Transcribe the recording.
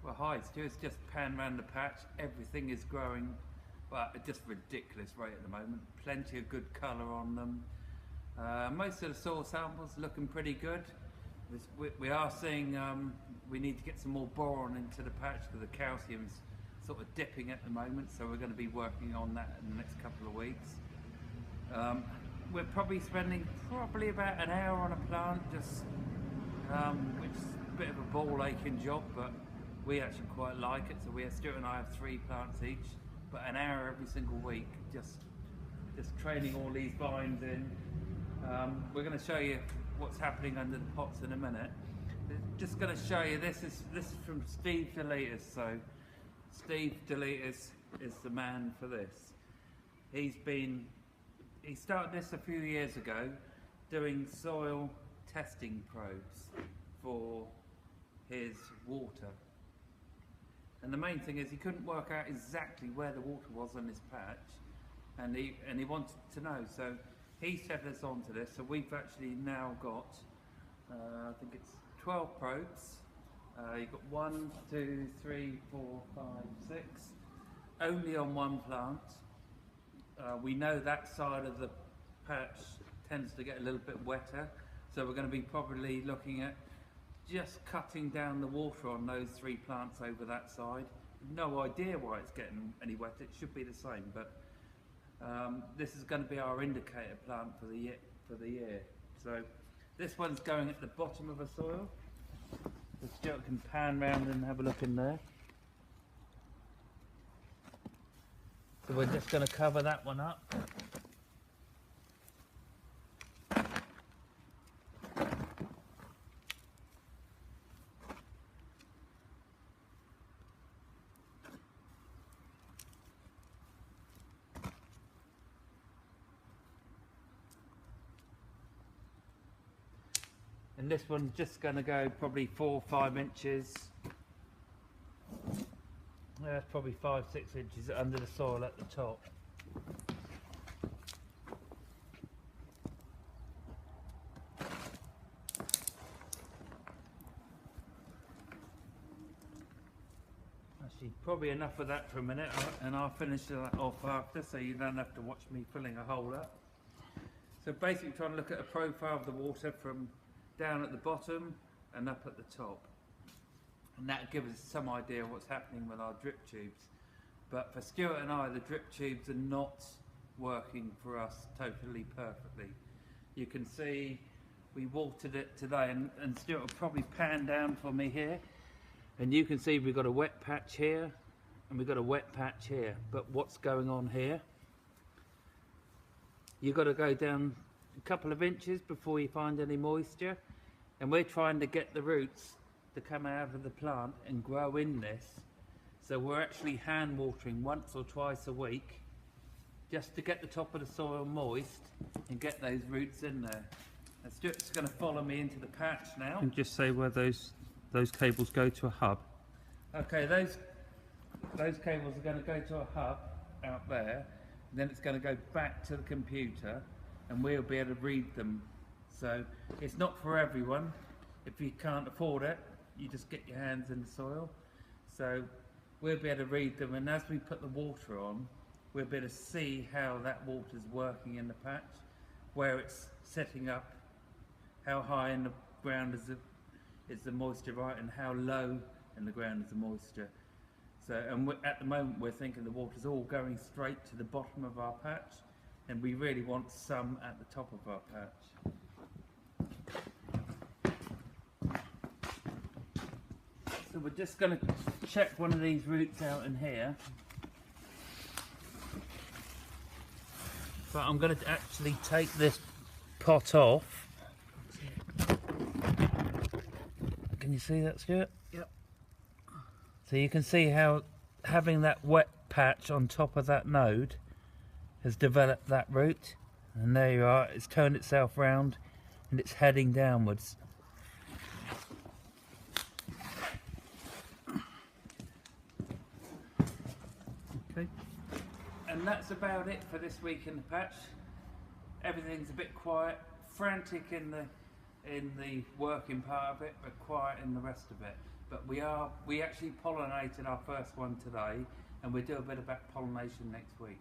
Well, hi, Stuart's just panned around the patch. Everything is growing, but at just ridiculous rate at the moment. Plenty of good colour on them. Most of the soil samples looking pretty good. We are seeing we need to get some more boron into the patch because the calcium's sort of dipping at the moment, so we're going to be working on that in the next couple of weeks. We're probably spending about an hour on a plant, just which is a bit of a ball aching job, but we actually quite like it. So Stuart and I have 3 plants each, but an hour every single week, just training all these vines in. We're going to show you what's happening under the pots in a minute. Just going to show you, this is from Steve Daletas. So Steve Daletas is the man for this. He started this a few years ago, doing soil testing probes for his water. And the main thing is he couldn't work out exactly where the water was on his patch, and he wanted to know. So he set us onto this. So we've actually now got, I think it's 12 probes. You've got 1, 2, 3, 4, 5, 6, only on one plant. We know that side of the patch tends to get a little bit wetter, so we're going to be probably looking at just cutting down the water on those 3 plants over that side. No idea why it's getting any wetter. It should be the same, but this is going to be our indicator plant for the year. So this one's going at the bottom of the soil. So Stuart can pan round and have a look in there. So we're just going to cover that one up. And this one's just going to go probably 4 or 5 inches. That's probably 5 or 6 inches under the soil at the top. Actually, probably enough of that for a minute, and I'll finish that off after, so you don't have to watch me filling a hole up. So basically trying to look at a profile of the water from down at the bottom and up at the top, and that gives us some idea of what's happening with our drip tubes. But for Stuart and I, the drip tubes are not working for us totally perfectly. You can see we watered it today, and Stuart will probably pan down for me here, and you can see we've got a wet patch here and we've got a wet patch here. But what's going on here, you've got to go down a couple of inches before you find any moisture, and we're trying to get the roots to come out of the plant and grow in this. So we're actually hand watering once or twice a week just to get the top of the soil moist and get those roots in there. And Stuart's going to follow me into the patch now. And just say where those cables go to a hub. Okay, those cables are going to go to a hub out there, and then it's going to go back to the computer, and we'll be able to read them. So it's not for everyone. If you can't afford it, you just get your hands in the soil. So we'll be able to read them, and as we put the water on, we'll be able to see how that water's working in the patch, where it's setting up, how high in the ground is the moisture, right, and how low in the ground is the moisture. So, and at the moment we're thinking the water's all going straight to the bottom of our patch, and we really want some at the top of our patch. So we're just going to check one of these roots out in here. But I'm going to actually take this pot off. Can you see that, Stuart? Yep. So you can see how having that wet patch on top of that node has developed that root, and there you are, it's turned itself round and it's heading downwards. Okay. And that's about it for this week in the patch. Everything's a bit quiet, frantic in the working part of it, but quiet in the rest of it. But we actually pollinated our first one today, and we'll do a bit about pollination next week.